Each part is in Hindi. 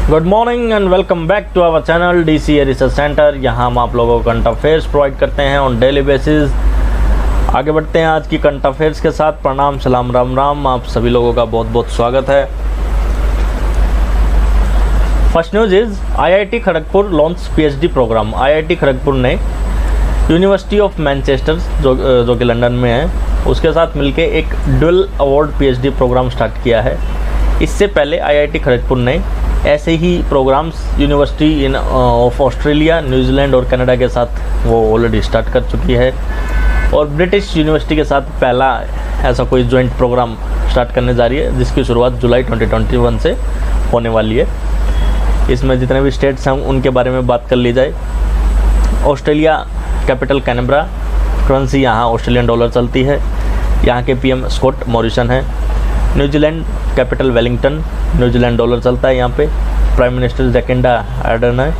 Good morning and welcome back to our channel DCA research centre. यहाँ हम आप लोगों को करंट अफेयर्स प्रोवाइड करते हैं ऑन डेली बेसिस। आगे बढ़ते हैं आज की करंट अफेयर्स के साथ। प्रणाम, सलाम, राम राम, आप सभी लोगों का बहुत बहुत स्वागत है। First news is IIT Kharagpur launch PhD programme. IIT Kharagpur ने यूनिवर्सिटी ऑफ मैनचेस्टर जो कि लंदन में है, उसके साथ मिलकर एक dual award PhD programme start किया है। इससे पहले IIT खड़गपुर ने ऐसे ही programmes university of Australia, New Zealand और कनाडा के साथ वो ऑलरेडी स्टार्ट कर चुकी है, और ब्रिटिश यूनिवर्सिटी के साथ पहला ऐसा कोई जॉइंट प्रोग्राम स्टार्ट करने जा रही है, जिसकी शुरुआत जुलाई 2021 से होने वाली है। इसमें जितने भी स्टेट्स हैं उनके बारे में बात कर ली जाए। ऑस्ट्रेलिया कैपिटल कैनबरा, करेंसी यहाँ ऑस्ट्रेलियन डॉलर चलती है। यहाँ के PM स्कॉट मॉरिसन है। New Zealand capital Wellington, New Zealand dollar चलता है यहाँ पे। प्राइम मिनिस्टर जैकिंडा आर्डर्न है।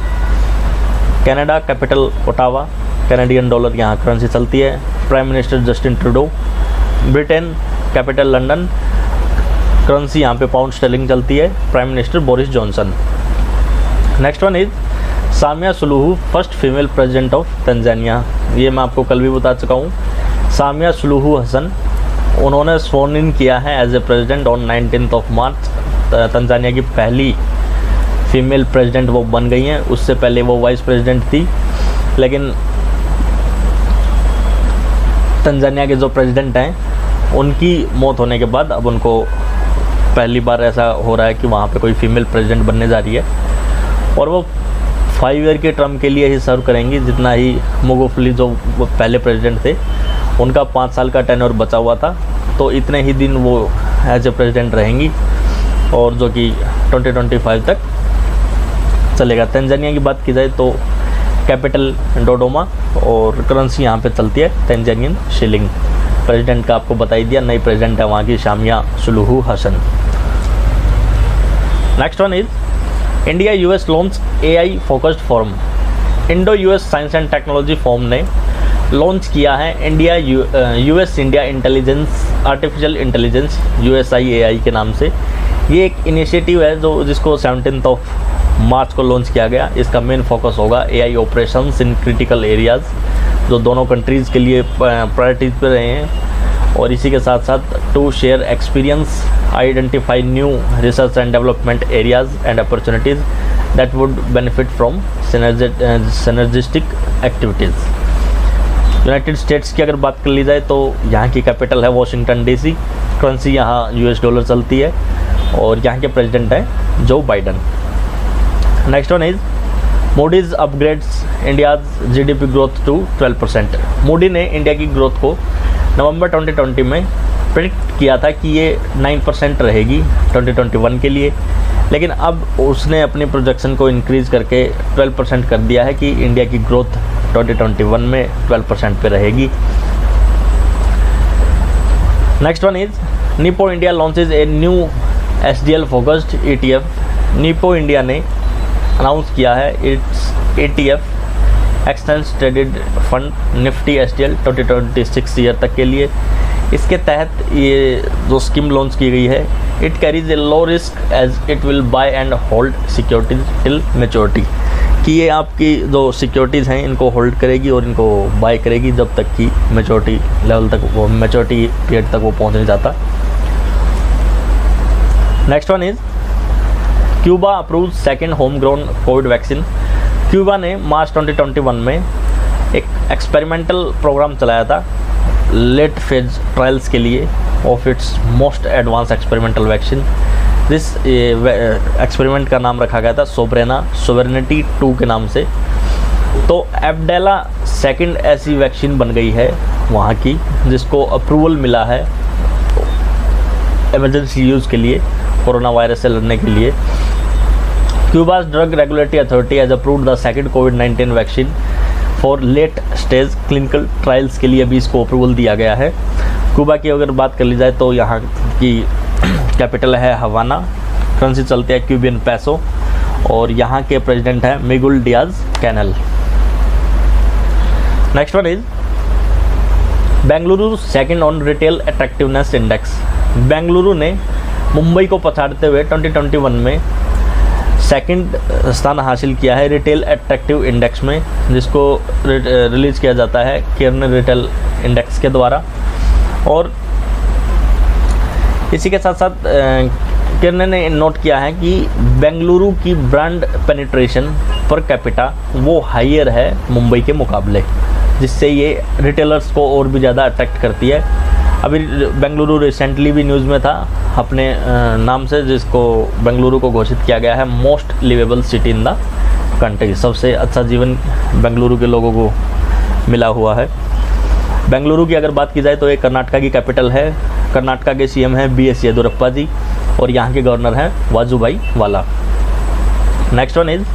Canada capital Ottawa, Canadian dollar यहाँ करेंसी चलती है। Prime minister Justin Trudeau. Britain capital London, currency यहाँ पे पाउंड स्टर्लिंग चलती है। Prime minister Boris Johnson. Next one is Samia Suluhu, first female president of Tanzania. ये मैं आपको कल भी बता चुका हूँ। सामिया सुलूहू हसन, उन्होंने स्वर्न इन किया है as a president on 19 March. Tanzania की पहली फीमेल प्रेसिडेंट वो बन गई हैं। उससे पहले वो वाइस प्रेसिडेंट थी, लेकिन तंजानिया के जो प्रेसिडेंट हैं उनकी मौत होने के बाद अब उनको पहली बार ऐसा हो रहा है कि वहाँ पे कोई फीमेल प्रेसिडेंट बनने जा रही है, और वो 5 ईयर के टर्म के लिए ही सर्व करेंगी। जितना ही मुगुफली जो वो पहले प्रेसिडेंट थे उनका 5 साल का टेन्योर बचा हुआ था, तो इतने ही दिन वो एज ए प्रेसिडेंट रहेंगी, और जो कि 2025 तक चलेगा। तंजानिया की बात की जाए तो कैपिटल डोडोमा, और करेंसी यहाँ पे चलती है तंजानियन शिलिंग। प्रेसिडेंट का आपको बता ही दिया, नई प्रेसिडेंट है वहाँ की Samia Suluhu Hassan. Next one is India US launch AI focused forum. Indo US science and technology forum ने लॉन्च किया है India US India intelligence artificial intelligence USIAI के नाम से। ये एक इनिशिएटिव है जिसको 17 मार्च को लॉन्च किया गया। इसका मेन फोकस होगा AI operations in critical areas, जो दोनों कंट्रीज़ के लिए प्रायोरिटीज़ पे रहे हैं, और इसी के साथ साथ to share experience, identify new research and development areas and opportunities that would benefit from synergistic activities. United States की अगर बात कर ली जाए तो यहाँ की कैपिटल है वॉशिंगटन DC, करेंसी यहाँ US डॉलर चलती है, और यहाँ के प्रेसिडेंट हैं Joe Biden. Next one is Moody's upgrades India's GDP growth to 12%। Moody ने इंडिया की ग्रोथ को नवंबर 2020 में प्रेडिक्ट किया था कि ये 9% रहेगी 2021 के लिए, लेकिन अब उसने अपनी प्रोजेक्शन को इंक्रीज़ करके 12% कर दिया है कि इंडिया की ग्रोथ 2021 में 12% पे रहेगी। Next one is Nipo India launches a new SDL focused ETF। Nipo India ने अनाउंस किया है it's ETF exchange traded fund Nifty SDL 2026 year तक के लिए। इसके तहत ये जो स्कीम लॉन्च की गई है, it carries a low risk as it will buy and hold securities till maturity, कि ये आपकी जो सिक्योरिटीज़ हैं इनको होल्ड करेगी और इनको बाय करेगी जब तक कि मेच्योरिटी लेवल तक, वो मेच्योरिटी पीरियड तक वो पहुंच नहीं जाता। Next one is Cuba approve second home grown Covid vaccine. Cuba ने मार्च 2021 में एक एक्सपेरिमेंटल प्रोग्राम चलाया था लेट फेज ट्रायल्स के लिए of its most advance experimental vaccine. जिस एक्सपेरिमेंट का नाम रखा गया था सोवेरेनिटी 2 के नाम से। तो एबडेला सेकंड ऐसी वैक्सीन बन गई है वहाँ की, जिसको अप्रूवल मिला है इमरजेंसी यूज़ के लिए, कोरोना वायरस से लड़ने के लिए। Cuba's drug regulatory authority has approved the second कोविड-19 vaccine for late stage clinical trials के लिए भी इसको अप्रूवल दिया गया है। क्यूबा की अगर बात कर ली जाए तो यहाँ की कैपिटल है हवाना, करेंसी चलती है क्यूबियन पैसो, और यहाँ के प्रेसिडेंट हैं Miguel Diaz Canel. Next one is Bengaluru second on retail attractiveness index. Bengaluru ने मुंबई को पछाड़ते हुए 2021 में सेकंड स्थान हासिल किया है रिटेल अट्रैक्टिव इंडेक्स में, जिसको रिलीज़ किया जाता है केर्न रिटेल इंडेक्स के द्वारा। और इसी के साथ साथ केर्न ने नोट किया है कि बेंगलुरु की ब्रांड पेनिट्रेशन पर कैपिटा वो हायर है मुंबई के मुकाबले, जिससे ये रिटेलर्स को और भी ज़्यादा अट्रैक्ट करती है। अभी बेंगलुरु रिसेंटली भी न्यूज़ में था अपने नाम से, जिसको बेंगलुरु को घोषित किया गया है most liveable city in the country. सबसे अच्छा जीवन बेंगलुरु के लोगों को मिला हुआ है। बेंगलुरु की अगर बात की जाए तो ये कर्नाटका की कैपिटल है। कर्नाटका के सीएम हैं बी एस येदियुरप्पा जी और यहाँ के गवर्नर हैं वाजुभाई वाला। Next one is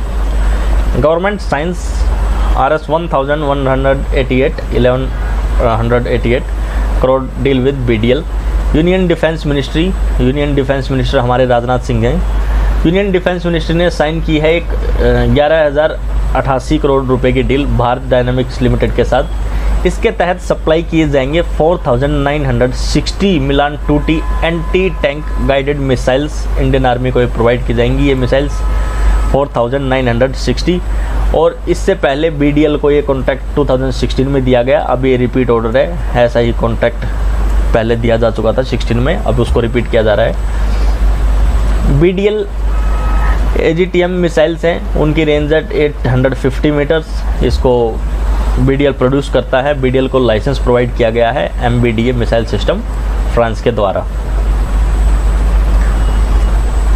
government science RS 1188 crore deal with BDL। Union defence minister हमारे राजनाथ सिंह हैं। यूनियन डिफेंस मिनिस्ट्री ने साइन की है एक 11,088 करोड़ रुपए की डील भारत डायनामिक्स लिमिटेड के साथ। इसके तहत सप्लाई किए जाएंगे 4,960 मिलान 2T anti tank guided missiles Indian army को प्रोवाइड की जाएंगी। ये मिसाइल्स 4,960, और इससे पहले BDL को ये कॉन्ट्रैक्ट 2016 में दिया गया। अब ये रिपीट ऑर्डर है। ऐसा ही कॉन्ट्रैक्ट पहले दिया जा चुका था 16 में, अब उसको रिपीट किया जा रहा है। BDL AGTM मिसाइल्स हैं, उनकी रेंज है 850 मीटर्स। इसको BDL प्रोड्यूस करता है। BDL को लाइसेंस प्रोवाइड किया गया है MBDA मिसाइल सिस्टम फ्रांस के द्वारा।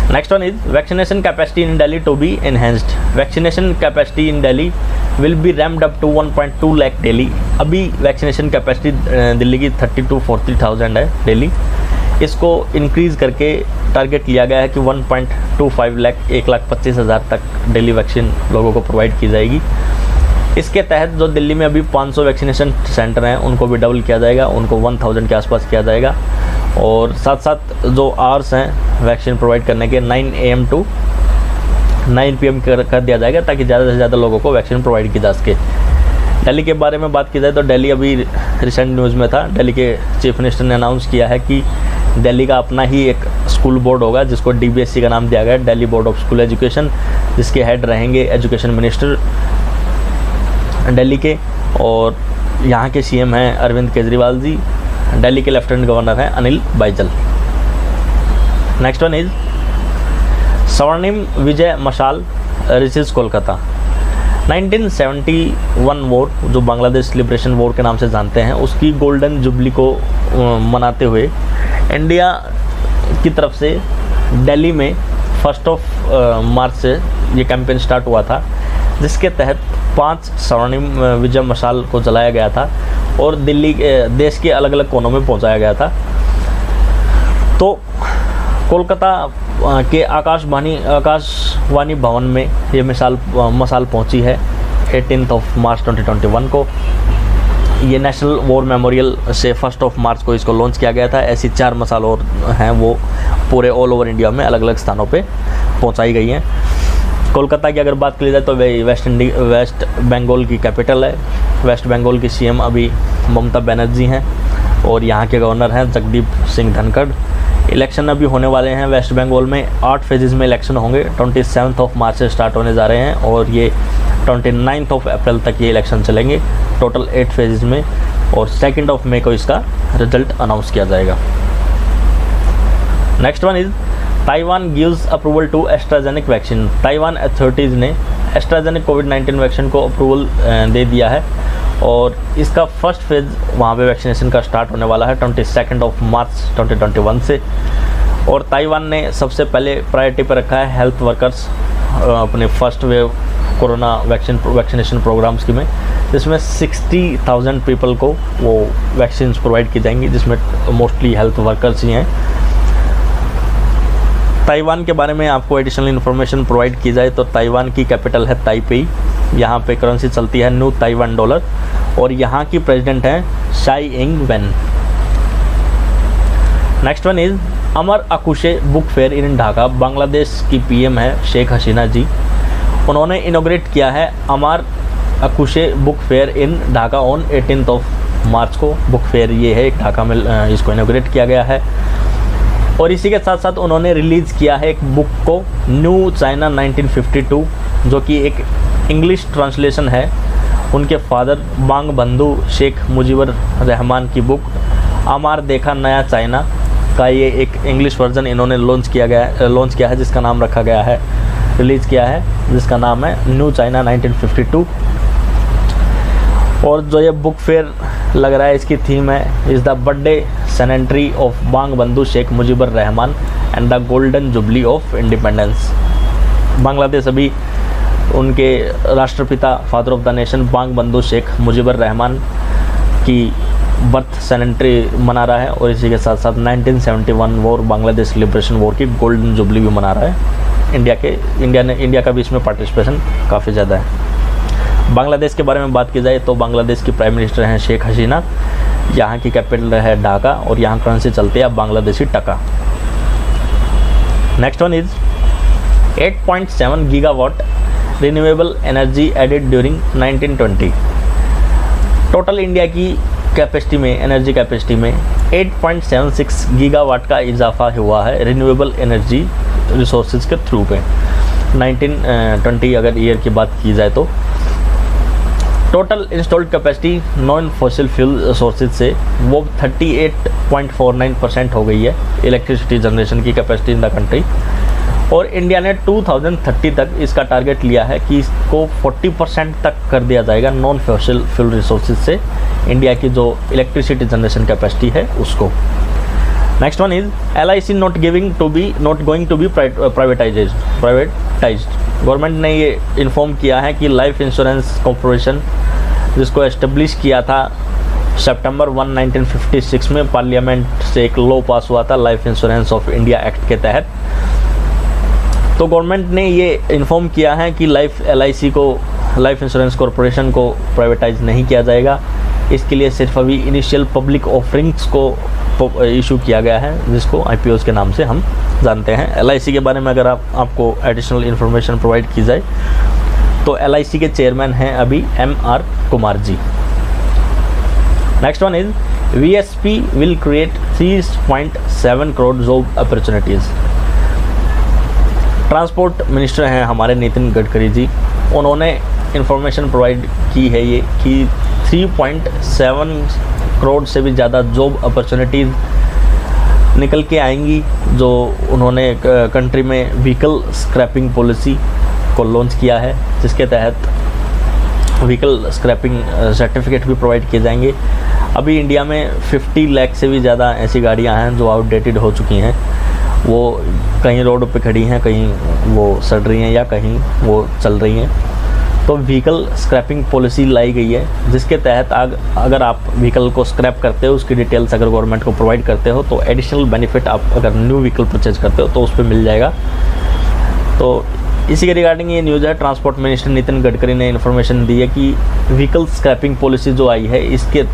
Next one is vaccination capacity in Delhi to be enhanced. Vaccination capacity in Delhi will be ramped up to 1.2 lakh daily. अभी वैक्सीनेशन कैपेसिटी दिल्ली की 30 to 40,000 है डेली। इसको इंक्रीज़ करके टारगेट लिया गया है कि 1.25 लाख 1,25,000 तक डेली वैक्सीन लोगों को प्रोवाइड की जाएगी। इसके तहत जो दिल्ली में अभी 500 वैक्सीनेशन सेंटर हैं उनको भी डबल किया जाएगा, उनको 1000 के आसपास किया जाएगा। और साथ साथ जो आवर्स हैं वैक्सीन प्रोवाइड करने के 9 AM to 9 PM कर दिया जाएगा, ताकि ज़्यादा से ज़्यादा लोगों को वैक्सीन प्रोवाइड की जा सके। दिल्ली के बारे में बात की जाए तो दिल्ली अभी रिसेंट न्यूज़ में था। दिल्ली के चीफ मिनिस्टर ने अनाउंस किया है कि दिल्ली का अपना ही एक स्कूल बोर्ड होगा, जिसको DBSE का नाम दिया गया है, Delhi board of school education, जिसके हेड रहेंगे एजुकेशन मिनिस्टर दिल्ली के। और यहाँ के CM हैं अरविंद केजरीवाल जी। दिल्ली के लेफ्टिनेंट गवर्नर हैं Anil Baijal. Next one is स्वर्णिम विजय मशाल रिसीव्स कोलकाता। 1971 वॉर, जो बांग्लादेश लिबरेशन वॉर के नाम से जानते हैं, उसकी गोल्डन जुबली को मनाते हुए इंडिया की तरफ से दिल्ली में 1 मार्च से ये कैंपेन स्टार्ट हुआ था, जिसके तहत 5 स्वर्णिम विजय मशाल को जलाया गया था और दिल्ली देश के अलग अलग कोनों में पहुंचाया गया था। तो कोलकाता के आकाशवाणी भवन में ये मशाल पहुंची है 18 मार्च 2021 को। ये नेशनल वॉर मेमोरियल से 1 मार्च को इसको लॉन्च किया गया था। ऐसी 4 मशाल और हैं, वो पूरे ऑल ओवर इंडिया में अलग अलग स्थानों पे पहुंचाई गई हैं। कोलकाता की अगर बात की जाए तो वेस्ट बंगाल की कैपिटल है। वेस्ट बंगाल की CM अभी ममता बनर्जी हैं और यहाँ के गवर्नर हैं जगदीप सिंह धनखड़। इलेक्शन अभी होने वाले हैं वेस्ट बंगाल में। 8 फेजेज़ में इलेक्शन होंगे। 27 मार्च से स्टार्ट होने जा रहे हैं और ये 29 अप्रैल तक ये इलेक्शन चलेंगे, टोटल 8 फेजेज़ में। और 2 मई को इसका रिजल्ट अनाउंस किया जाएगा। Next one is Taiwan gives approval to AstraZeneca vaccine. Taiwan authorities ने एस्ट्राजेनिक कोविड-19 वैक्सीन को अप्रूवल दे दिया है और इसका फर्स्ट फेज़ वहाँ पे वैक्सीनेशन का स्टार्ट होने वाला है 22 मार्च 2021 से। और ताइवान ने सबसे पहले प्रायोरिटी पर रखा है हेल्थ वर्कर्स अपने first wave corona vaccination programmes की में, जिसमें 60,000 पीपल को वो वैक्सीन प्रोवाइड की जाएंगी, जिसमें मोस्टली हेल्थ वर्कर्स ही हैं। ताइवान के बारे में आपको एडिशनल इन्फॉर्मेशन प्रोवाइड की जाए तो ताइवान की कैपिटल है ताइपेई। यहाँ पे करेंसी चलती है न्यू ताइवान डॉलर और यहाँ की प्रेसिडेंट हैं Tsai Ing wen. Next one is Amar Ekushey book fair in Dhaka. Bangladesh की PM है शेख हसीना जी। उन्होंने इनोग्रेट किया है Amar Ekushey book fair in Dhaka on 18 मार्च को। बुक फेयर ये है ढाका में इसको इनोग्रेट किया गया है। और इसी के साथ साथ उन्होंने रिलीज़ किया है एक बुक को, न्यू चाइना 1952, जो कि एक इंग्लिश ट्रांसलेशन है उनके फादर बांग बंधु शेख मुजीबर रहमान की बुक अमार देखा नया चाइना का। ये एक इंग्लिश वर्जन इन्होंने लॉन्च किया है जिसका नाम रखा गया है, रिलीज़ किया है, जिसका नाम है न्यू चाइना 1952। और जो ये बुक फेयर लग रहा है, इसकी थीम है is the birthday centenary of Bangabandhu Sheikh Mujibur Rahman and the golden jubilee of independence. Bangladesh अभी उनके राष्ट्रपिता फादर ऑफ द नेशन बांग बंधु शेख मुजीबर रहमान की बर्थ सेनेंट्री मना रहा है, और इसी के साथ साथ 1971 वॉर, बांग्लादेश लिबरेशन वॉर की गोल्डन जुबली भी मना रहा है। इंडिया का भी इसमें पार्टिसिपेशन काफ़ी ज़्यादा है। बांग्लादेश के बारे में बात की जाए तो बांग्लादेश की प्राइम मिनिस्टर हैं शेख हसीना, यहाँ की कैपिटल है ढाका, और यहाँ करेंसी चलती है Bangladeshi taka. Next one is 8.7 gigawatt renewable energy added during 1920। Total India की कैपेसिटी में, एनर्जी कैपेसिटी में 8.76 गीगावाट का इजाफा हुआ है रिन्यूएबल एनर्जी रिसोर्सेज के थ्रू पे 1920 अगर ईयर की बात की जाए तो। Total installed capacity non fossil fuel sources से वो 38.49% हो गई है इलेक्ट्रिसिटी जनरेशन की कैपेसिटी इन द कंट्री। और इंडिया ने 2030 तक इसका टारगेट लिया है कि इसको 40% तक कर दिया जाएगा नॉन फॉसिल फ्यूल रिसोर्सेज से इंडिया की जो इलेक्ट्रिसिटी जनरेशन कैपेसिटी है उसको। Next one is LIC not going to be privatised. Government ने ये इन्फॉर्म किया है कि लाइफ इंश्योरेंस कॉरपोरेशन, जिसको एस्टेब्लिश किया था सितंबर 1, 1956 में, पार्लियामेंट से एक लॉ पास हुआ था life insurance of India act के तहत। तो गवर्नमेंट ने ये इन्फॉर्म किया है कि LIC को, लाइफ इंश्योरेंस कॉरपोरेशन को प्राइवेटाइज नहीं किया जाएगा। इसके लिए सिर्फ अभी इनिशियल पब्लिक ऑफरिंग्स को इशू किया गया है, जिसको IPOs के नाम से हम जानते हैं। LIC के बारे में अगर आपको एडिशनल इन्फॉर्मेशन प्रोवाइड की जाए तो LIC के चेयरमैन हैं अभी MR Kumar ji. Next one is VSP will create 3.7 crore job opportunities. Transport minister हैं हमारे नितिन गडकरी जी, उन्होंने इन्फॉर्मेशन प्रोवाइड की है ये कि 3.7 करोड़ से भी ज़्यादा जॉब अपॉर्चुनिटीज़ निकल के आएंगी, जो उन्होंने कंट्री में व्हीकल स्क्रैपिंग पॉलिसी को लॉन्च किया है, जिसके तहत व्हीकल स्क्रैपिंग सर्टिफिकेट भी प्रोवाइड किए जाएंगे। अभी इंडिया में 50 लाख से भी ज़्यादा ऐसी गाड़ियां हैं जो आउटडेटेड हो चुकी हैं, वो कहीं रोड पे खड़ी हैं, कहीं वो सड़ रही हैं या कहीं वो चल रही हैं। तो व्हीकल स्क्रैपिंग पॉलिसी लाई गई है, जिसके तहत अगर आप व्हीकल को स्क्रैप करते हो, उसकी डिटेल्स अगर गवर्नमेंट को प्रोवाइड करते हो तो एडिशनल बेनिफिट आप अगर न्यू व्हीकल परचेज करते हो तो उस पर मिल जाएगा। तो इसी के रिगार्डिंग ये न्यूज़ है। ट्रांसपोर्ट मिनिस्टर नितिन गडकरी ने इन्फॉर्मेशन दी है कि व्हीकल स्क्रैपिंग पॉलिसी जो आई है, इसके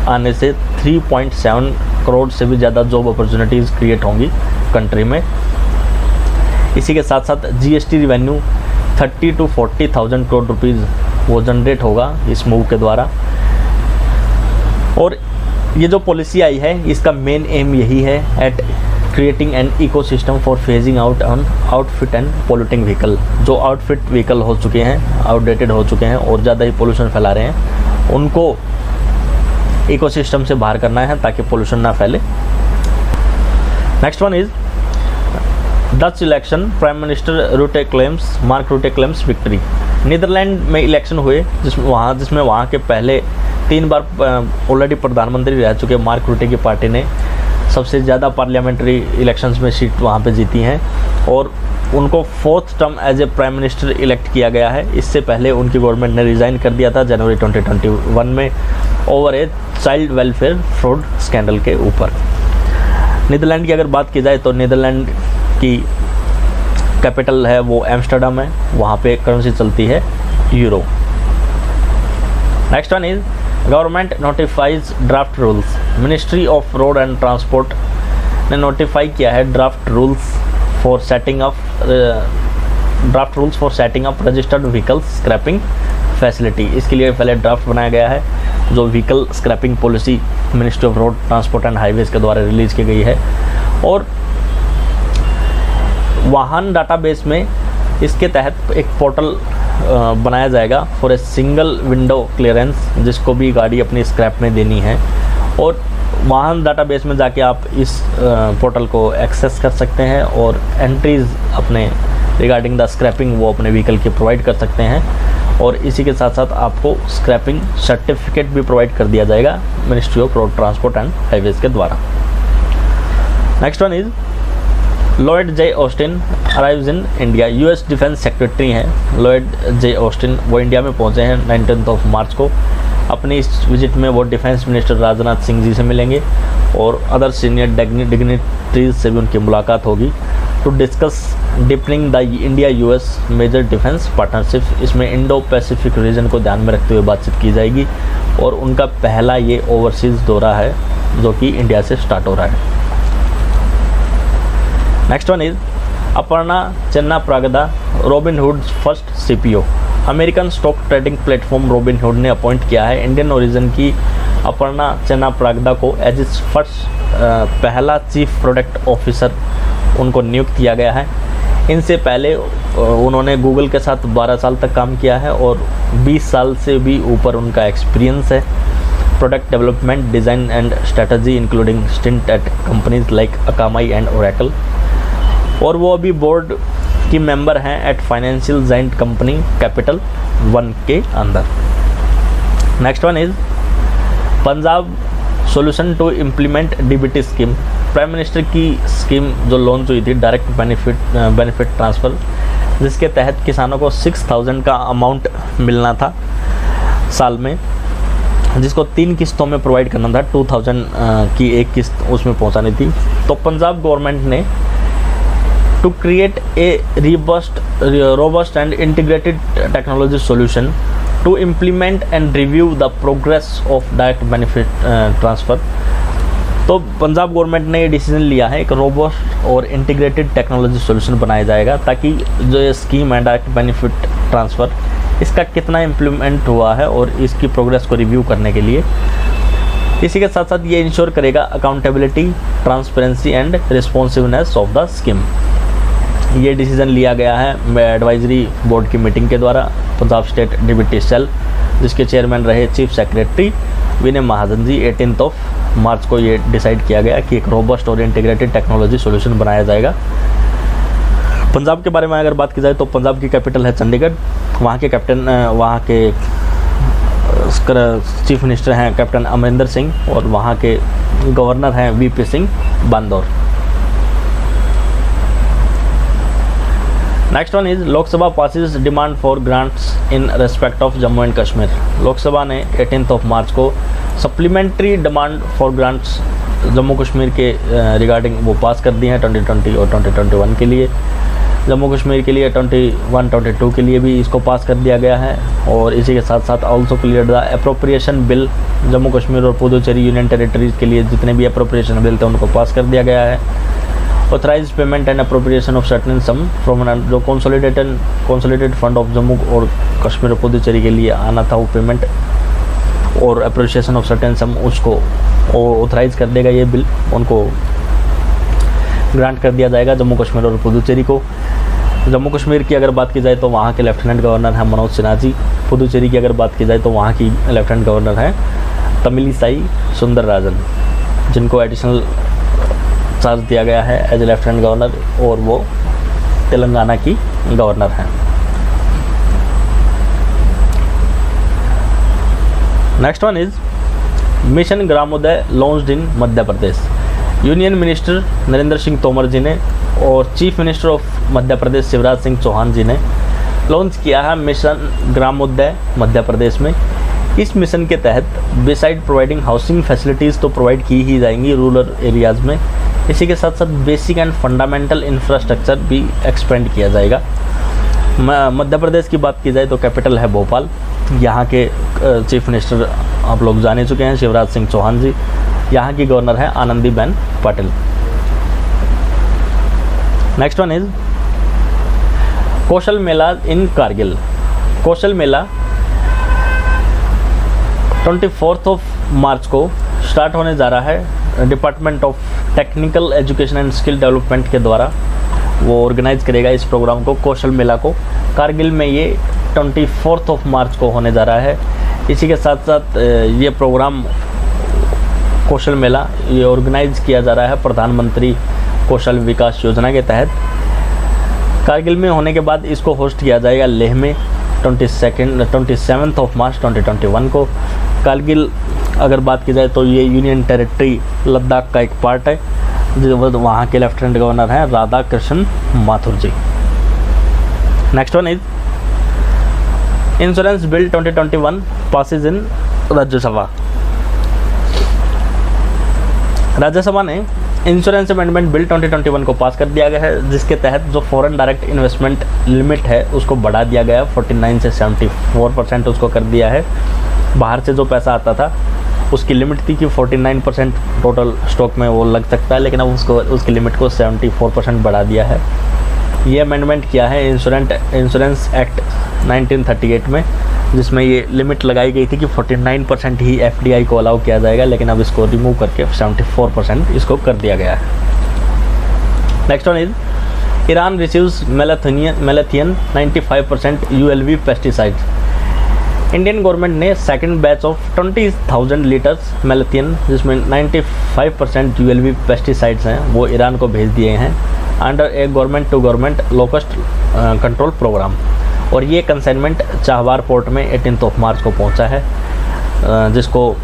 आने से 3.7 करोड़ से भी ज़्यादा जॉब अपॉर्चुनिटीज़ क्रिएट होंगी कंट्री में। इसी के साथ साथ GST revenue 30 to 40,000 crore rupees वो जनरेट होगा इस मूव के द्वारा। और ये जो पॉलिसी आई है, इसका मेन एम यही है at creating an ecosystem for phasing out on outfit and polluting vehicle. जो आउटफिट व्हीकल हो चुके हैं, आउटडेटेड हो चुके हैं और ज़्यादा ही पोल्यूशन फैला रहे हैं, उनको इकोसिस्टम से बाहर करना है ताकि पोल्यूशन ना फैले। Next one is Dutch election, prime minister Rutte claims, Mark Rutte claims victory. Netherland में इलेक्शन हुए जिसमें वहाँ के पहले 3 बार ऑलरेडी प्रधानमंत्री रह चुके मार्क रूटे की पार्टी ने सबसे ज़्यादा पार्लियामेंट्री इलेक्शंस में सीट वहाँ पे जीती हैं और उनको 4th term as a prime minister elect किया गया है। इससे पहले उनकी गवर्नमेंट ने रिज़ाइन कर दिया था जनवरी 2021 में over a child welfare fraud scandal के ऊपर। नीदरलैंड की अगर बात की जाए तो नीदरलैंड की कैपिटल है वो एम्स्टर्डम है, वहाँ पे करेंसी चलती है euro. Next one is government notifies draft rules. Ministry of road and transport ने नोटिफाई किया है draft rules for setting up registered vehicle scrapping facility. इसके लिए पहले ड्राफ्ट बनाया गया है जो vehicle scrapping policy ministry of road transport and highways के द्वारा रिलीज़ की गई है। और वाहन डाटाबेस में इसके तहत एक पोर्टल बनाया जाएगा for a single window clearance, जिसको भी गाड़ी अपनी स्क्रैप में देनी है, और वाहन डाटाबेस में जाके आप इस पोर्टल को एक्सेस कर सकते हैं और एंट्रीज अपने रिगार्डिंग द स्क्रैपिंग वो अपने व्हीकल की प्रोवाइड कर सकते हैं। और इसी के साथ साथ आपको स्क्रैपिंग सर्टिफिकेट भी प्रोवाइड कर दिया जाएगा ministry of road transport and highways के द्वारा। Next one is Lloyd J Austin arrives in India. US defence secretary हैं लॉयड जे ऑस्टिन, वो इंडिया में पहुंचे हैं 19 मार्च को। अपनी इस विजिट में वो डिफेंस मिनिस्टर राजनाथ सिंह जी से मिलेंगे और अदर सीनियर डिग्निटरीज से भी उनकी मुलाकात होगी to discuss deepening the India US major defence partnership. इसमें इंडो पैसिफिक रीजन को ध्यान में रखते हुए बातचीत की जाएगी और उनका पहला ये ओवरसीज़ दौरा है जो कि इंडिया से स्टार्ट हो रहा है। Next one is Aparna Chennapragada, Robinhood first CPO. American stock trading platform Robinhood ने अपॉइंट किया है इंडियन ओरिजिन की अपर्णा चन्ना प्रागदा को एज इस फर्स्ट पहला चीफ प्रोडक्ट ऑफिसर उनको नियुक्त किया गया है। इनसे पहले उन्होंने गूगल के साथ 12 साल तक काम किया है और 20 साल से भी ऊपर उनका एक्सपीरियंस है product development, design and strategy including stint at companies like Akamai and Oracle. और वो अभी बोर्ड की मेंबर हैं at financial giant company Capital One के अंदर। Next one is Punjab solution to implement DBT scheme. Prime minister की स्कीम जो लॉन्च हुई थी डायरेक्ट बेनिफिट ट्रांसफ़र, जिसके तहत किसानों को 6000 का अमाउंट मिलना था साल में, जिसको 3 किस्तों में प्रोवाइड करना था। 2000 की एक किस्त उसमें पहुंचानी थी। तो पंजाब गवर्नमेंट ने to create a robust and integrated technology solution to implement and review the progress of direct benefit transfer. तो पंजाब गवर्नमेंट ने ये डिसीजन लिया है एक रोबस्ट और इंटीग्रेटेड टेक्नोलॉजी सॉल्यूशन बनाया जाएगा ताकि जो ये स्कीम है डायरेक्ट बेनिफिट ट्रांसफ़र, इसका कितना इम्प्लीमेंट हुआ है और इसकी प्रोग्रेस को रिव्यू करने के लिए। इसी के साथ साथ ये इंश्योर करेगा accountability, transparency and responsiveness of the scheme. ये डिसीजन लिया गया है एडवाइजरी बोर्ड की मीटिंग के द्वारा पंजाब स्टेट डीबीटी सेल, जिसके चेयरमैन रहे चीफ सेक्रेटरी विनय महाजन जी। 18 मार्च को ये डिसाइड किया गया कि एक रोबस्ट और इंटीग्रेटेड टेक्नोलॉजी सॉल्यूशन बनाया जाएगा। पंजाब के बारे में अगर बात की जाए तो पंजाब की कैपिटल है चंडीगढ़। वहाँ के चीफ मिनिस्टर हैं कैप्टन अमरिंदर सिंह और वहाँ के गवर्नर हैं VP Singh Badnore. Next one is Lok Sabha passes demand for grants in respect of Jammu and Kashmir. Lok Sabha ने 18 मार्च को supplementary demand for grants Jammu Kashmir के रिगार्डिंग वो पास कर दी हैं 2020 और 2021 के लिए। जम्मू कश्मीर के लिए 21-22 के लिए भी इसको पास कर दिया गया है। और इसी के साथ साथ also clear the appropriation bill, Jammu Kashmir और पुदुचेरी यूनियन टेरिटरीज के लिए जितने भी अप्रोप्रिएशन बिल थे उनको पास कर दिया गया है। Authorise payment and appropriation of certain sum from जो कंसोलिडेटेड फंड ऑफ जम्मू और कश्मीर और पुदुचेरी के लिए आना था वो पेमेंट और अप्रोप्रिएशन ऑफ सर्टेन सम उसको ऑथराइज कर देगा ये बिल, उनको ग्रांट कर दिया जाएगा जम्मू कश्मीर और पुदुचेरी को। जम्मू कश्मीर की अगर बात की जाए तो वहाँ के लेफ्टिनेंट गवर्नर हैं मनोज सिन्हा जी। पुदुचेरी की अगर बात की जाए तो वहाँ की लेफ्टिनेंट गवर्नर हैं तमिलिसाई सुंदरराजन, जिनको एडिशनल चार्ज दिया गया है एज ए लेफ्टिनेंट गवर्नर और वो तेलंगाना की गवर्नर हैं। Next one is mission Gramoday launched in Madhya Pradesh. Union minister Narendra Singh Tomar ji ने और chief minister of Madhya Pradesh Shivraj Singh Chouhan ji ने लॉन्च किया है मिशन ग्रामोदय मध्य प्रदेश में। इस मिशन के तहत बिसाइड प्रोवाइडिंग हाउसिंग फैसिलिटीज़ तो प्रोवाइड की ही जाएंगी रूरल एरियाज़ में, इसी के साथ साथ बेसिक एंड फंडामेंटल इंफ्रास्ट्रक्चर भी एक्सपेंड किया जाएगा। मध्य प्रदेश की बात की जाए तो कैपिटल है भोपाल। यहाँ के चीफ मिनिस्टर आप लोग जाने चुके हैं शिवराज सिंह चौहान जी। यहाँ की गवर्नर है Anandiben Patel. Next one is Kaushal Mela in Kargil. Kaushal Mela 24 March को स्टार्ट होने जा रहा है department of technical education and skill development के द्वारा वो ऑर्गेनाइज करेगा इस प्रोग्राम को, कौशल मेला को। कारगिल में ये 24 मार्च को होने जा रहा है। इसी के साथ साथ ये प्रोग्राम कौशल मेला ये ऑर्गेनाइज किया जा रहा है प्रधानमंत्री कौशल विकास योजना के तहत। कारगिल में होने के बाद इसको होस्ट किया जाएगा लेह में 27 मार्च 2021 को। कारगिल अगर बात की जाए तो ये यूनियन टेरिटरी लद्दाख का एक पार्ट है, जो वहाँ के लेफ्टिनेंट गवर्नर हैं Radha Krishna Mathur ji. Next one is insurance bill 2021 passes in Rajya Sabha. Rajya Sabha ने इंश्योरेंस अमेंडमेंट बिल 2021 को पास कर दिया गया है, जिसके तहत जो फॉरेन डायरेक्ट इन्वेस्टमेंट लिमिट है उसको बढ़ा दिया गया है। 49 से 74% उसको कर दिया है। बाहर से जो पैसा आता था उसकी लिमिट थी कि 49% टोटल स्टॉक में वो लग सकता है, लेकिन अब उसकी लिमिट को 74% बढ़ा दिया है। ये अमेंडमेंट किया है इंश्योरेंस एक्ट 1938 में, जिसमें ये लिमिट लगाई गई थी कि 49% ही FDI को अलाउ किया जाएगा, लेकिन अब इसको रिमूव करके 74% इसको कर दिया गया है। Next one is Iran receives malathion 95% ULV pesticides. Indian government ने second batch of 20,000 litres malathion, जिसमें 95% ULV पेस्टिसाइड्स हैं, वो ईरान को भेज दिए हैं under a government to government locust control programme. और ये कंसाइनमेंट चाहवार पोर्ट में 18 मार्च को पहुंचा है, जिसको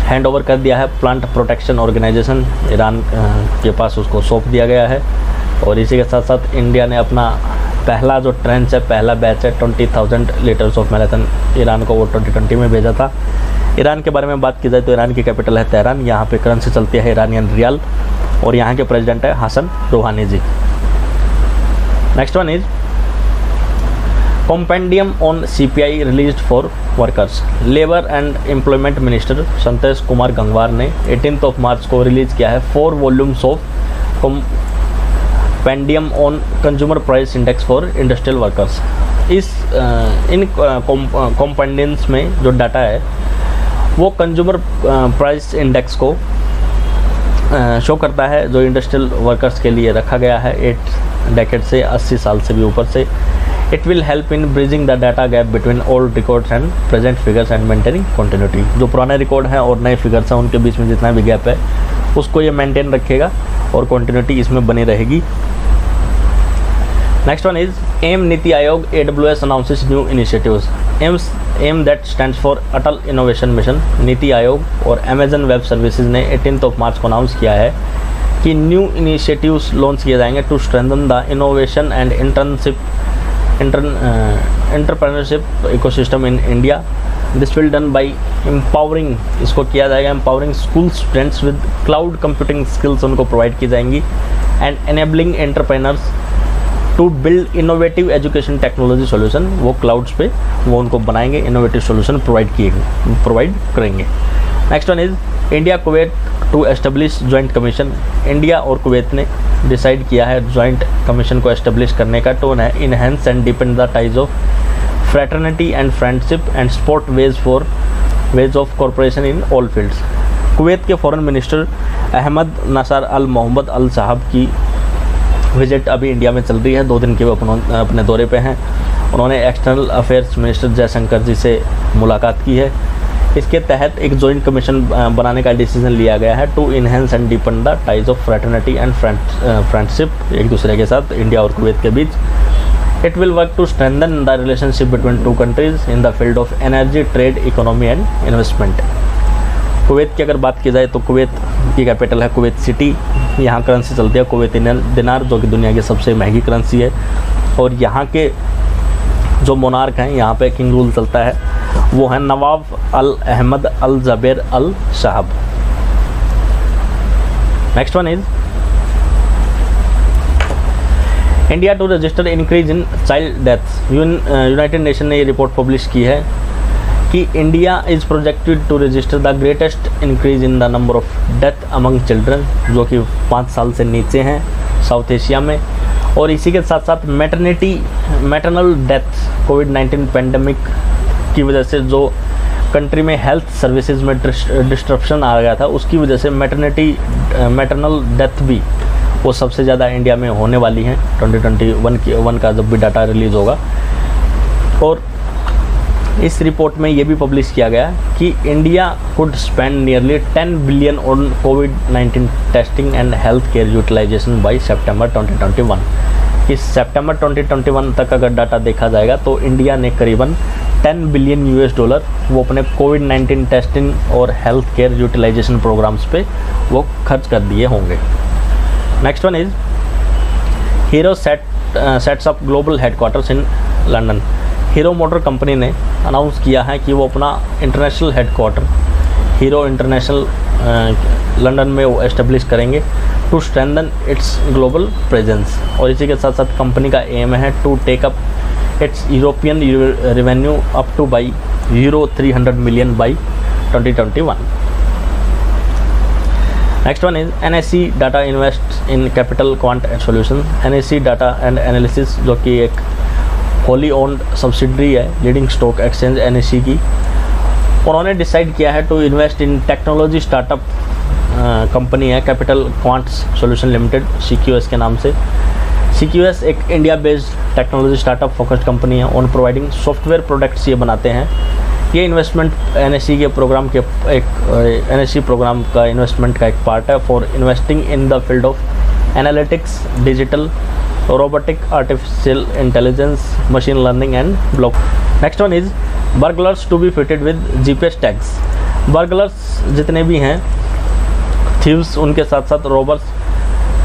हैंड ओवर कर दिया है प्लांट प्रोटेक्शन ऑर्गेनाइजेशन ईरान के पास, उसको सौंप दिया गया है। और इसी के साथ साथ इंडिया ने अपना पहला जो ट्रेंच है, पहला बैच है 20,000 लीटर्स ऑफ मैलेथियन ईरान को वो 2020 में भेजा था। ईरान के बारे में बात की जाए तो ईरान की कैपिटल है तेहरान, यहाँ पे करेंसी चलती है ईरानियन रियाल, और यहाँ के प्रेसिडेंट है Hassan Rouhani ji. Next one is compendium on CPI released for workers. Labour and employment minister Santosh Kumar Gangwar ने 18 मार्च को रिलीज़ किया है 4 volumes of compendium on consumer price index for industrial workers. इन कॉम्पेंडियम्स में जो डाटा है वो कंज्यूमर प्राइस इंडेक्स को शो करता है, जो इंडस्ट्रियल वर्कर्स के लिए रखा गया है 8 डेकेड से 80 साल से भी ऊपर से। It will help in bridging the data gap between old records and present figures and maintaining continuity. जो पुराने रिकॉर्ड हैं और नए फिगर्स हैं उनके बीच में जितना भी गैप है उसको ये मेंटेन रखेगा और कंटिन्यूटी इसमें बनी रहेगी। Next one is M NITI Aayog AWS announces new initiatives. AIM that stands for Atal innovation mission. NITI Aayog और अमेजन वेब सर्विसेज ने 18 मार्च को अनाउंस किया है कि न्यू इनिशिएटिव्स लॉन्च किए जाएंगे to strengthen the innovation and entrepreneurship ecosystem in India. This will done by empowering, इसको किया जाएगा empowering school students with cloud computing skills उनको प्रोवाइड की जाएंगी, and enabling entrepreneurs to build innovative education technology solution. वो क्लाउड्स पे वो उनको बनाएंगे, इनोवेटिव सॉल्यूशन प्रोवाइड करेंगे। Next one is India Kuwait to establish joint commission. India और कुवैत ने डिसाइड किया है जॉइंट कमीशन को एस्टेब्लिश करने का, to enhance and deepen the ties of fraternity and friendship and support ways of corporation in all fields. Kuwait के foreign minister Ahmed Nasser Al Mohammed Al Sabah की विजिट अभी इंडिया में चल रही है, 2 दिन के वो अपने दौरे पे हैं। उन्होंने एक्सटर्नल अफेयर्स मिनिस्टर जयशंकर जी से मुलाकात की है। इसके तहत एक जॉइंट कमीशन बनाने का डिसीजन लिया गया है to enhance and deepen the ties of fraternity and friendship एक दूसरे के साथ इंडिया और कुवैत के बीच। It will work to strengthen the relationship between 2 countries in the field of energy, trade, economy and investment. Kuwait की अगर बात की जाए तो कुवैत की कैपिटल है कुवैत सिटी। यहाँ करेंसी चलती है कुवैती दिनार, जो कि दुनिया की सबसे महंगी करेंसी है। और यहाँ के जो मोनार्क हैं, यहाँ पे किंग रूल चलता है, वो है नवाब अल अहमद अल Jaber Al Sabah. Next one is India to register increase in child deaths. United Nation ने ये रिपोर्ट पब्लिश की है कि India is projected to register the greatest increase in the number of death among children, जो कि 5 साल से नीचे हैं साउथ एशिया में। और इसी के साथ साथ मैटरनल डेथ कोविड-19 पेंडेमिक की वजह से जो कंट्री में हेल्थ सर्विसेज में डिस्ट्रप्शन आ गया था, उसकी वजह से मैटरनल डेथ भी वो सबसे ज़्यादा इंडिया में होने वाली हैं 2021 का जब भी डाटा रिलीज़ होगा। और इस रिपोर्ट में ये भी पब्लिश किया गया कि India could spend nearly 10 billion on कोविड-19 testing and health care utilisation by September 2021। इस सितंबर 2021 तक अगर डाटा देखा जाएगा तो इंडिया ने करीबन 10 बिलियन $, वो अपने कोविड-19 टेस्टिंग और हेल्थ केयर यूटिलाइजेशन प्रोग्राम्स पे वो खर्च कर दिए होंगे। Next one is Hero sets up global headquarters in London. Hero motor company ने अनाउंस किया है कि वो अपना international headquarter Hero international London में वो एस्टेब्लिश करेंगे to strengthen its global presence. और इसी के साथ साथ कंपनी का एम है to take up its European revenue up to by €300 million by 2021। Next one is NSE data invest in capital quant solution. NSE data and analysis जो कि एक होली ओन्ड सब्सिडरी है लीडिंग स्टॉक एक्सचेंज NSE की, उन्होंने डिसाइड किया है to invest in technology startup company है capital quants solution limited, CQS के नाम से। CQS एक India based technology startup focused company है ऑन प्रोवाइडिंग सॉफ्टवेयर प्रोडक्ट्स ये बनाते हैं। ये इन्वेस्टमेंट NSE के प्रोग्राम के NSE प्रोग्राम का इन्वेस्टमेंट का एक पार्ट है for investing in the field of analytics, digital, robotic, artificial intelligence, machine learning and block. Next one is burglars to be fitted with GPS tags. Burglars जितने भी हैं, थीव्स, उनके साथ साथ रॉबर्स,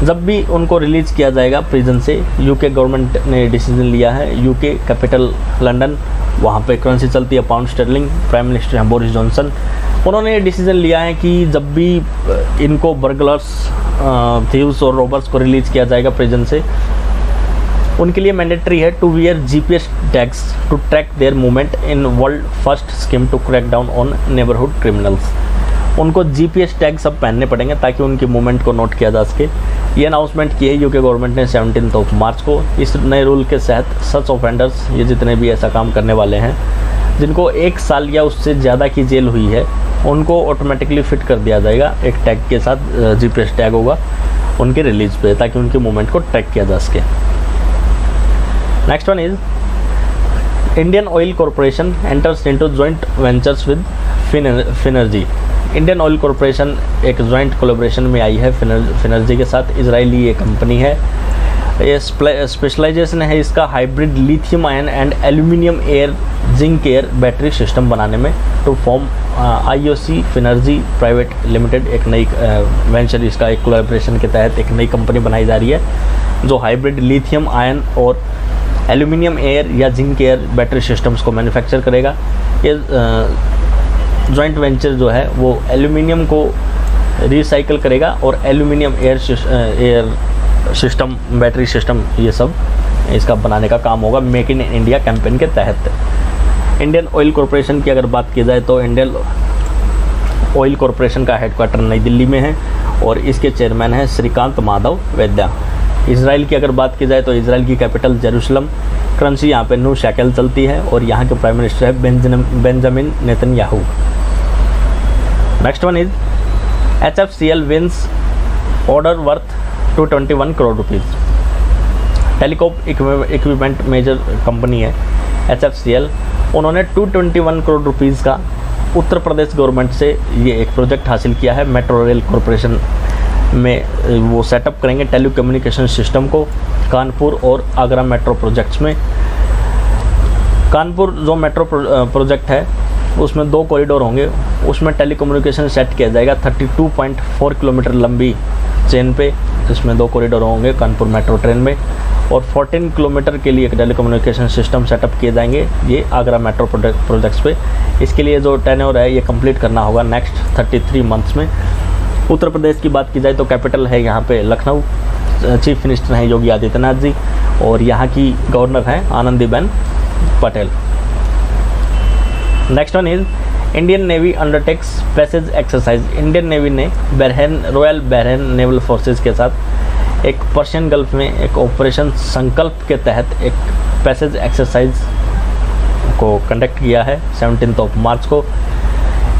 जब भी उनको रिलीज़ किया जाएगा प्रिजन से, UK गवर्नमेंट ने डिसीजन लिया है। UK कैपिटल लंदन, वहाँ पे करेंसी चलती है पाउंड स्टर्लिंग। प्राइम मिनिस्टर हैं बोरिस जॉनसन, उन्होंने ये डिसीजन लिया है कि जब भी इनको बर्गलर्स, थीव्स और रॉबर्स को रिलीज़ किया जाएगा प्रिजन से, उनके लिए मैंडेटरी है to wear GPS tags to track their movement in world first scheme to crack down on neighbourhood criminals. उनको GPS टैग सब पहनने पड़ेंगे ताकि उनकी मूवमेंट को नोट किया जा सके। ये अनाउंसमेंट की है UK गवर्नमेंट ने 17 मार्च को। इस नए रूल के तहत सच ऑफेंडर्स, ये जितने भी ऐसा काम करने वाले हैं जिनको 1 साल या उससे ज़्यादा की जेल हुई है, उनको ऑटोमेटिकली फिट कर दिया जाएगा एक टैग के साथ। GPS टैग होगा उनके रिलीज पे ताकि उनकी मूवमेंट को ट्रैक किया जा सके। Next one is Indian oil corporation enters into joint ventures with Phinergy. Indian oil corporation एक जॉइंट कोलैबोरेशन में आई है फिनर्जी के साथ। इजरायली ये कंपनी है। ये स्पेशलाइजेशन है इसका hybrid lithium ion and aluminium air zinc air battery system बनाने में। To form IOC Phinergy private limited एक नई वेंचर, इसका एक कोलैबोरेशन के तहत एक नई कंपनी बनाई जा रही है जो हाइब्रिड लिथियम आयन और एल्यूमिनियम एयर या जिंक एयर बैटरी सिस्टम्स को मैन्युफैक्चर करेगा। ये जॉइंट वेंचर जो है वो एल्यूमिनियम को रिसाइकल करेगा और aluminium air system, battery system, ये सब इसका बनाने का काम होगा मेक इन इंडिया कैंपेन के तहत। इंडियन ऑयल कॉरपोरेशन की अगर बात की जाए तो इंडियन ऑयल कॉरपोरेशन का हेडक्वार्टर नई दिल्ली में है और इसके चेयरमैन हैं श्रीकांत माधव वैद्या। इजराइल की अगर बात की जाए तो इजराइल की कैपिटल जेरूसलम, करेंसी यहाँ पे नू शेकेल चलती है और यहाँ के प्राइम मिनिस्टर है Benjamin Netanyahu. Next one is HFCL wins order worth 221 crore rupees. Telecom equipment major company है HFCL, उन्होंने 221 करोड़ रुपीज़ का उत्तर प्रदेश गवर्नमेंट से ये एक प्रोजेक्ट हासिल किया है। मेट्रो रेल कॉरपोरेशन में वो सेटअप करेंगे टेलीकम्युनिकेशन सिस्टम को कानपुर और आगरा मेट्रो प्रोजेक्ट्स में। कानपुर जो मेट्रो प्रोजेक्ट है उसमें 2 कॉरिडोर होंगे, उसमें टेलीकम्युनिकेशन सेट किया जाएगा 32.4 किलोमीटर लंबी चेन पे। इसमें 2 कॉरिडोर होंगे कानपुर मेट्रो ट्रेन में और 14 किलोमीटर के लिए टेलीकम्युनिकेशन सिस्टम सेटअप किए जाएंगे ये आगरा मेट्रो प्रोजेक्ट्स पे। इसके लिए जो टेन्योर है ये कंप्लीट करना होगा नेक्स्ट 33 मंथ्स में। उत्तर प्रदेश की बात की जाए तो कैपिटल है यहाँ पे लखनऊ, चीफ मिनिस्टर हैं योगी आदित्यनाथ जी और यहाँ की गवर्नर हैं Anandiben Patel. Next one is Indian navy undertakes passage exercise. Indian navy ने रॉयल बहरीन नेवल फोर्सेज के साथ एक पर्शियन गल्फ में एक ऑपरेशन संकल्प के तहत एक पैसेज एक्सरसाइज को कंडक्ट किया है 17 मार्च को।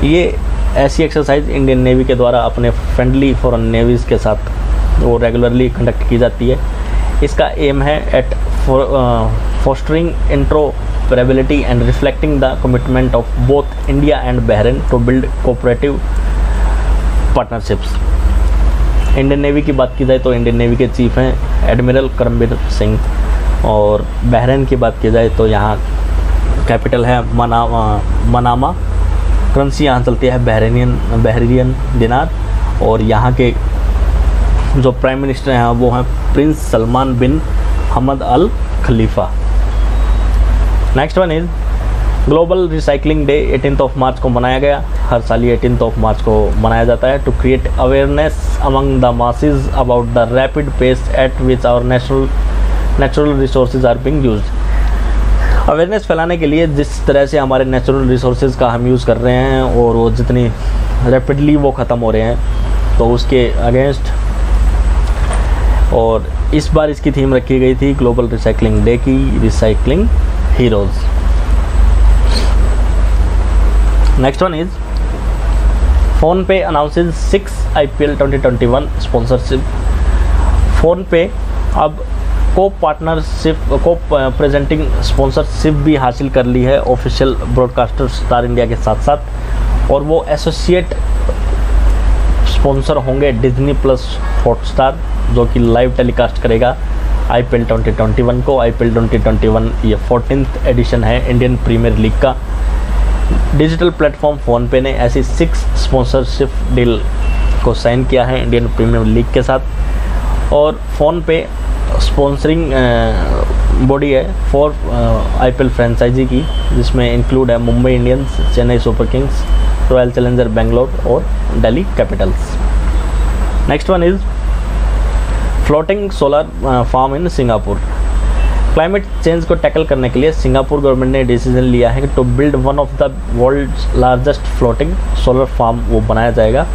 ये ऐसी एक्सरसाइज इंडियन नेवी के द्वारा अपने फ्रेंडली फॉरेन नेवीज़ के साथ वो रेगुलरली कंडक्ट की जाती है। इसका एम है eight fostering interoperability and reflecting the commitment of both India and Bahrain to build cooperative partnerships। Indian navy की बात की जाए तो इंडियन नेवी के चीफ हैं एडमिरल करमबीर सिंह, और बहरीन की बात की जाए तो यहाँ कैपिटल है मनामा, करेंसी यहाँ चलती है बहरीनियन दिनार, और यहाँ के जो प्राइम मिनिस्टर हैं वो हैं prince Salman bin Hamad Al Khalifa. Next one is global recycling day 18 मार्च को मनाया गया। हर साल ये 18 मार्च को मनाया जाता है to create awareness among the masses about the rapid pace at which our natural resources are being used. Awareness फैलाने के लिए जिस तरह से हमारे नेचुरल रिसोर्सेज का हम यूज़ कर रहे हैं और वो जितनी रैपिडली वो ख़त्म हो रहे हैं, तो उसके अगेंस्ट, और इस बार इसकी थीम रखी गई थी ग्लोबल रिसाइकलिंग डे की, recycling heroes. Next one is PhonePe announces 6 IPL 2021 sponsorship. PhonePe अब को प्रेजेंटिंग स्पॉन्सरशिप भी हासिल कर ली है ऑफिशियल ब्रॉडकास्टर स्टार इंडिया के साथ साथ, और वो एसोसिएट स्पॉन्सर होंगे डिज्नी प्लस हॉटस्टार, जो कि लाइव टेलीकास्ट करेगा IPL 2021 को। IPL 2021 ये 14th एडिशन है इंडियन प्रीमियर लीग का। डिजिटल प्लेटफॉर्म फ़ोनपे ने ऐसी 6 स्पॉन्सरशिप डील को साइन किया है इंडियन प्रीमियर लीग के साथ, और फ़ोनपे स्पॉन्सरिंग बॉडी है 4 IPL फ्रेंचाइजी की, जिसमें इंक्लूड है Mumbai Indians, Chennai Super Kings, Royal Challenger Bangalore और Delhi Capitals. Next one is floating solar farm in Singapore. Climate change को टैकल करने के लिए सिंगापुर गवर्नमेंट ने डिसीजन लिया है कि to build one of the world's largest floating solar farm वो बनाया जाएगा।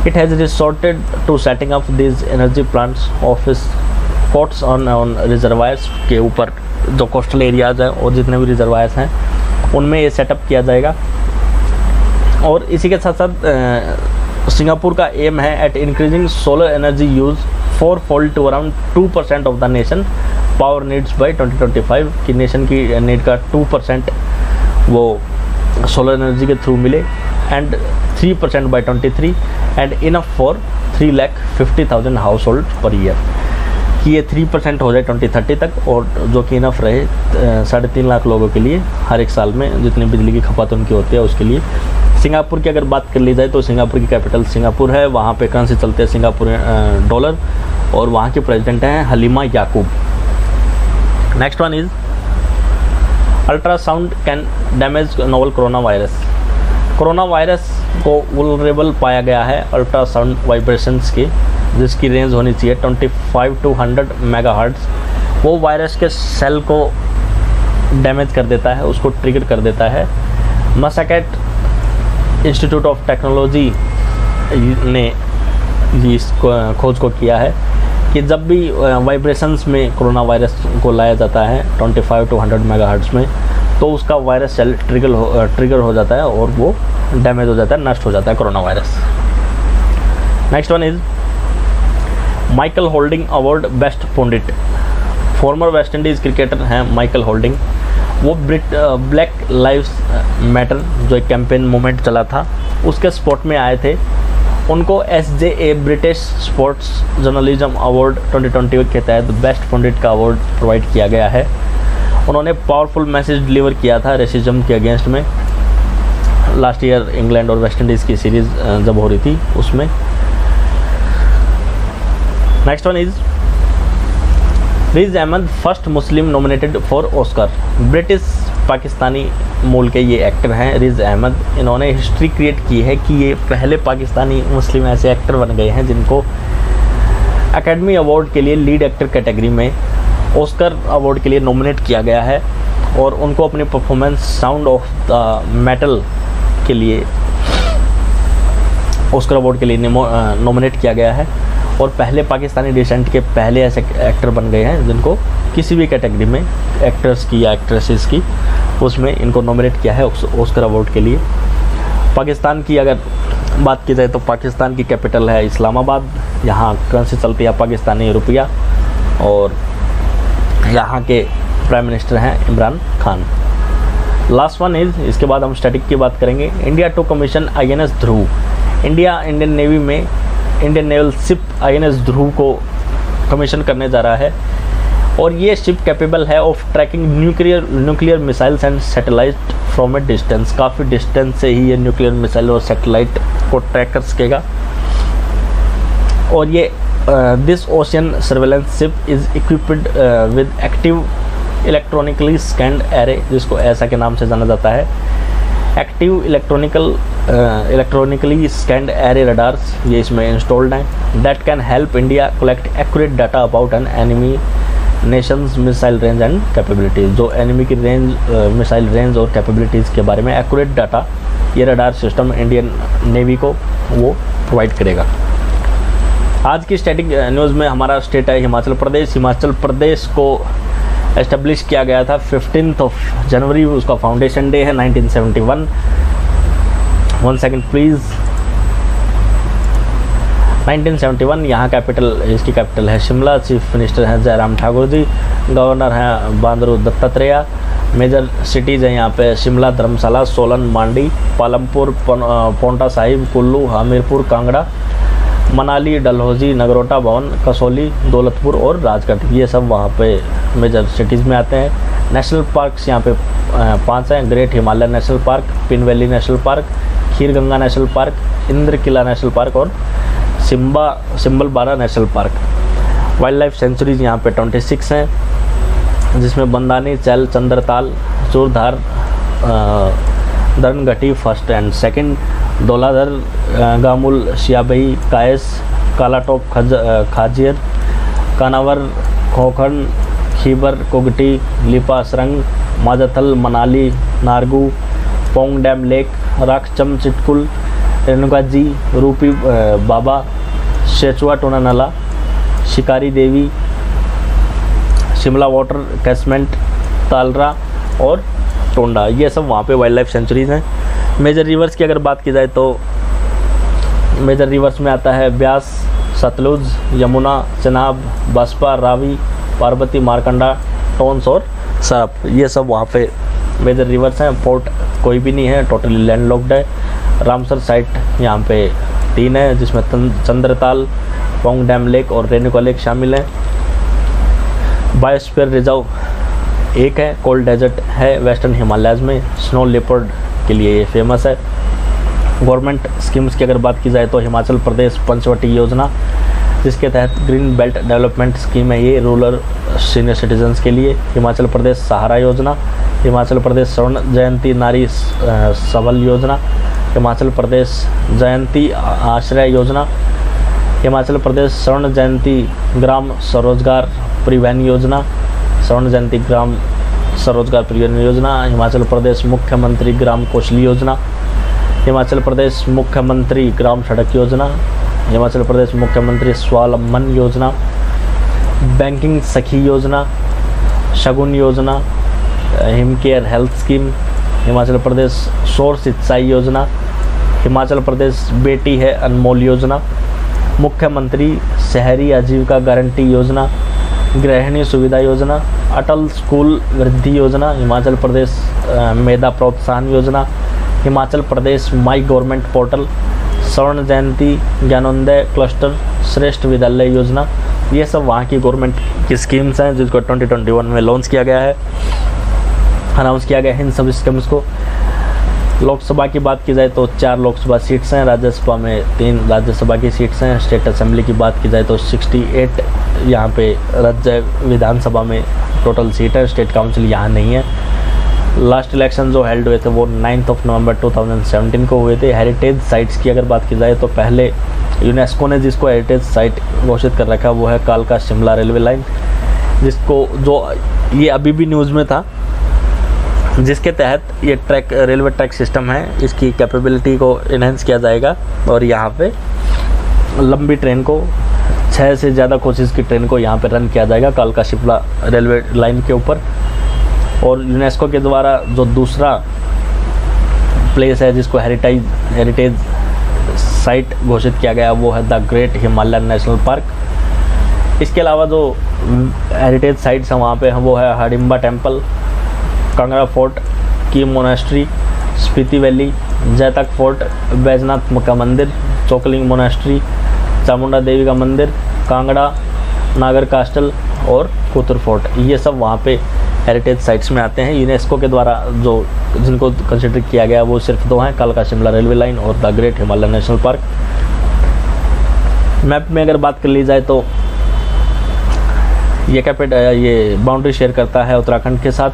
It has resorted to setting up this energy plants off its coasts on reservoirs के ऊपर, जो कोस्टल एरियाज़ हैं और जितने भी रिजर्वायर्स हैं उनमें ये सेटअप किया जाएगा। और इसी के साथ साथ सिंगापुर का एम है at increasing solar energy use 4-fold to around 2% of the nation power needs by 2025, कि नेशन की नीड का 2% वो सोलर एनर्जी के थ्रू मिले, and 3% by 23, and enough for 3,50,000 household per year, कि ये 3% हो जाए 2030 तक, और जो कि इनफ रहे 3.5 लाख लोगों के लिए हर एक साल में जितनी बिजली की खपत उनकी होती है उसके लिए। सिंगापुर की अगर बात कर ली जाए तो सिंगापुर की कैपिटल सिंगापुर है, वहाँ पे करेंसी चलते हैं सिंगापुर डॉलर, और वहाँ के प्रेसिडेंट हैं Halimah Yacob. Next one is ultrasound can damage novel corona virus. Corona virus को वल्नरेबल पाया गया है अल्ट्रासाउंड वाइब्रेशंस की, जिसकी रेंज होनी चाहिए 25 to 100 मेगाहर्ट्ज़। वो वायरस के सेल को डैमेज कर देता है, उसको ट्रिगर कर देता है। मैसाचुसेट्स इंस्टीट्यूट ऑफ टेक्नोलॉजी ने इस खोज को किया है कि जब भी वाइब्रेशंस में कोरोना वायरस को लाया जाता है 25 to 100 मेगाहर्ट्ज़ में, तो उसका वायरस सेल ट्रिगर हो जाता है और वो डैमेज हो जाता है, नष्ट हो जाता है corona virus. Next one is Michael holding award best Pandit. Farmer West Indies cricketer हैं माइकल होल्डिंग, वो ब्लैक लाइव्स मैटर जो एक कैंपेन मूवमेंट चला था उसके स्पॉट में आए थे। उनको SJA British sports journalism award 2020 के तहत बेस्ट पंडित का अवार्ड प्रोवाइड किया गया है। उन्होंने पावरफुल मैसेज डिलीवर किया था रेसिज्म के अगेंस्ट में, लास्ट ईयर इंग्लैंड और वेस्ट इंडीज़ की सीरीज़ जब हो रही थी उसमें। Next one is Riz Ahmed first Muslim nominated for Oscar. British Pakistani मूल के ये एक्टर हैं रिज अहमद। इन्होंने हिस्ट्री क्रिएट की है कि ये पहले पाकिस्तानी मुस्लिम ऐसे एक्टर बन गए हैं जिनको एकेडमी अवार्ड के लिए लीड एक्टर कैटेगरी में ऑस्कर अवार्ड के लिए नॉमिनेट किया गया है, और उनको अपनी performance sound of the metal के लिए ऑस्कर अवार्ड के लिए नॉमिनेट किया गया है, और पहले पाकिस्तानी डिसेंट के पहले ऐसे एक्टर बन गए हैं जिनको किसी भी कैटेगरी में एक्टर्स की या एक्ट्रेसेस की उसमें इनको नॉमिनेट किया है ऑस्कर अवार्ड के लिए। पाकिस्तान की अगर बात की जाए तो पाकिस्तान की कैपिटल है इस्लामाबाद, यहाँ करेंसी चलती है पाकिस्तानी रुपया, और यहाँ के प्राइम मिनिस्टर हैं Imran Khan. Last one is, इसके बाद हम स्टैटिक की बात करेंगे। India to commission INS Dhruv. India Indian navy में Indian naval ship INS Dhruv को कमीशन करने जा रहा है, और ये शिप कैपेबल है of tracking nuclear missiles and satellite from a distance. काफ़ी डिस्टेंस से ही ये न्यूक्लियर मिसाइल और सैटेलाइट को ट्रैक कर सकेगा। और ये this ocean surveillance ship is equipped with active electronically scanned array, जिसको ऐसा के नाम से जाना जाता है। Active electronically scanned array radars ये इसमें इंस्टॉल्ड हैं, that can help India collect accurate data about an enemy Nations missile range and capabilities. जो एनिमी की रेंज, मिसाइल रेंज और कैपेबिलिटीज़ के बारे में एक्यूरेट डाटा ये रडार सिस्टम इंडियन नेवी को वो प्रोवाइड करेगा। आज की स्टैटिक न्यूज़ में हमारा स्टेट है हिमाचल प्रदेश। हिमाचल प्रदेश को एस्टेब्लिश किया गया था 15 जनवरी, उसका फाउंडेशन डे है 1971। 1 सेकेंड प्लीज़। 1971 यहाँ कैपिटल, इसकी कैपिटल है शिमला। चीफ मिनिस्टर हैं जयराम ठाकुर जी, गवर्नर हैं बांदरू दत्तात्रेय। मेजर सिटीज़ हैं यहाँ पे शिमला, धर्मशाला, सोलन, मांडी, पालमपुर, पोंटा साहिब, कुल्लू, हमीरपुर, कांगड़ा, मनाली, डलहौजी, नगरोटा, भवन, कसौली, दौलतपुर और राजगढ़, ये सब वहाँ पे मेजर सिटीज़ में आते हैं। नेशनल पार्क्स यहाँ पे 5 हैं। Great Himalaya national park, Pin valley national park, Kheer Ganga national park, Inder Kila national park और Simbalbara national park. Wildlife sanctuaries यहाँ पे 26 हैं, जिसमें Bandli, Chail, Chandratal, Churdhar, Daranghati first and second, Dhauladhar, Gamgul, Siahbehi, Kais, Kalatop, Khajjiar, Kanawar, Khokhan, Kibber, Kugti, Lippa, Sarang, Majathal, Manali, Nargu, Pong dam lake, Rakchham, Chitkul, Renuka ji, Rupi Baba, Sechu Tuan Nala, Shikari Devi, Shimla water catchment, तालरा और टोंडा, ये सब वहाँ पे वाइल्ड लाइफ सेंचुरीज़ हैं। मेजर रिवर्स की अगर बात की जाए तो मेजर रिवर्स में आता है ब्यास, सतलुज, यमुना, चनाब, बसपा, रावी, पार्वती, मारकंडा, टोन्स और सरप, ये सब वहाँ पे मेजर रिवर्स हैं। पोर्ट कोई भी नहीं है, टोटली लैंडलॉक्ड है। रामसर साइट यहाँ पे 3 है, जिसमें चंद्रताल, पोंग डैम लेक और रेणुका लेक शामिल हैं। बायोस्फीयर रिजर्व 1 है। कोल्ड डेजर्ट है वेस्टर्न हिमालयाज़ में, स्नो लेपर्ड के लिए ये फेमस है। गवर्नमेंट स्कीम्स की अगर बात की जाए तो हिमाचल प्रदेश पंचवटी योजना, जिसके तहत ग्रीन बेल्ट डेवलपमेंट स्कीम है ये रूरल सीनियर सिटीजन्स के लिए। हिमाचल प्रदेश सहारा योजना, हिमाचल प्रदेश स्वर्ण जयंती नारी सबल योजना, हिमाचल प्रदेश जयंती आश्रय योजना, हिमाचल प्रदेश स्वर्ण जयंती ग्राम स्वरोजगार परिवहन योजना, स्वर्ण जयंती ग्राम स्वरोजगार परिवहन योजना, हिमाचल प्रदेश मुख्यमंत्री ग्राम कौशल योजना, हिमाचल प्रदेश मुख्यमंत्री ग्राम सड़क योजना, हिमाचल प्रदेश मुख्यमंत्री स्वावलंबन योजना, बैंकिंग सखी योजना, शगुन योजना, हिमकेयर हेल्थ स्कीम, हिमाचल प्रदेश सौर सिंचाई योजना, हिमाचल प्रदेश बेटी है अनमोल योजना, मुख्यमंत्री शहरी आजीविका गारंटी योजना, गृहिणी सुविधा योजना, अटल स्कूल वृद्धि योजना, हिमाचल प्रदेश मेधा प्रोत्साहन योजना, Himachal Pradesh my government portal, स्वर्ण जयंती ज्ञानोदय क्लस्टर श्रेष्ठ विद्यालय योजना, ये सब वहाँ की गवर्नमेंट की स्कीम्स हैं जिसको 2021 में लॉन्च किया गया है, अनाउंस किया गया है इन सब स्कीम्स को। लोकसभा की बात की जाए तो 4 लोकसभा सीट्स हैं, राज्यसभा में 3 राज्यसभा की सीट्स हैं। स्टेट असेंबली की बात की जाए तो 68 यहाँ पे राज्य विधानसभा में टोटल सीट है। स्टेट काउंसिल यहाँ नहीं है। लास्ट इलेक्शन जो हेल्ड हुए थे वो 9 नवंबर 2017 को हुए थे। हेरिटेज साइट्स की अगर बात की जाए तो पहले यूनेस्को ने जिसको हेरिटेज साइट घोषित कर रखा वो है कालका शिमला रेलवे लाइन, जिसको जो ये अभी भी न्यूज़ में था, जिसके तहत ये ट्रैक रेलवे ट्रैक सिस्टम है, इसकी कैपेबिलिटी को इन्हेंस किया जाएगा और यहाँ पे लंबी ट्रेन को 6 से ज़्यादा कोचेज़ की ट्रेन को यहाँ पे रन किया जाएगा कालका शिमला रेलवे लाइन के ऊपर। और यूनेस्को के द्वारा जो दूसरा प्लेस है जिसको हेरिटेज साइट घोषित किया गया वो है the great Himalayan national park. इसके अलावा जो हेरिटेज साइट्स हैं वहाँ पे हैं वो है Hadimba temple, Kangra fort, Key monastery, Spiti valley, Jaitak fort, Baijnath का मंदिर, चोकलिंग मोनास्ट्री, चामुंडा देवी का मंदिर, कांगड़ा, नागर कास्टल और कुतुर फोर्ट, ये सब वहाँ पे हेरिटेज साइट्स में आते हैं। यूनेस्को के द्वारा जो जिनको कंसिडर किया गया वो सिर्फ 2 हैं, कालका शिमला रेलवे लाइन और the great Himalayan national park. Map में अगर बात कर ली जाए तो ये बाउंड्री शेयर करता है उत्तराखंड के साथ,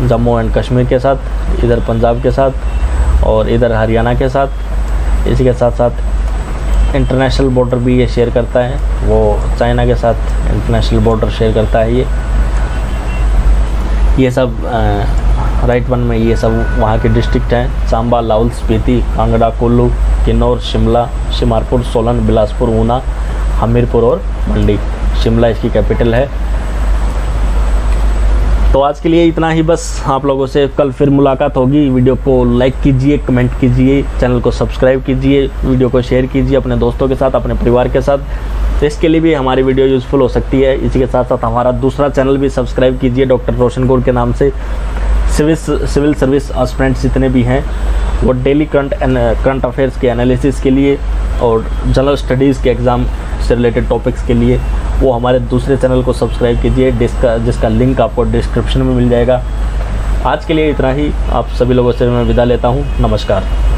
जम्मू एंड कश्मीर के साथ, इधर पंजाब के साथ और इधर हरियाणा के साथ। इसी के साथ साथ इंटरनेशनल बॉर्डर भी ये शेयर करता है, वो चाइना के साथ इंटरनेशनल बॉर्डर शेयर करता है ये सब राइट वन में ये सब वहाँ के डिस्ट्रिक्ट हैं, सांबा, लाहौल स्पीति, कांगड़ा, कुल्लू, किन्नौर, शिमला, शिमारपुर, सोलन, बिलासपुर, ऊना, हमीरपुर और मंडी। शिमला इसकी कैपिटल है। तो आज के लिए इतना ही बस। आप लोगों से कल फिर मुलाकात होगी। वीडियो को लाइक कीजिए, कमेंट कीजिए, चैनल को सब्सक्राइब कीजिए, वीडियो को शेयर कीजिए अपने दोस्तों के साथ, अपने परिवार के साथ। तो इसके लिए भी हमारी वीडियो यूज़फुल हो सकती है। इसी के साथ साथ हमारा दूसरा चैनल भी सब्सक्राइब कीजिए, डॉक्टर रोशन गौर के नाम से। सिविल सर्विस एस्पिरेंट्स जितने भी हैं वो डेली करंट अफेयर्स के एनालिसिस के लिए और जनरल स्टडीज़ के एग्ज़ाम से रिलेटेड टॉपिक्स के लिए वो हमारे दूसरे चैनल को सब्सक्राइब कीजिए, जिसका लिंक आपको डिस्क्रिप्शन में मिल जाएगा। आज के लिए इतना ही। आप सभी लोगों से मैं विदा लेता हूँ। नमस्कार।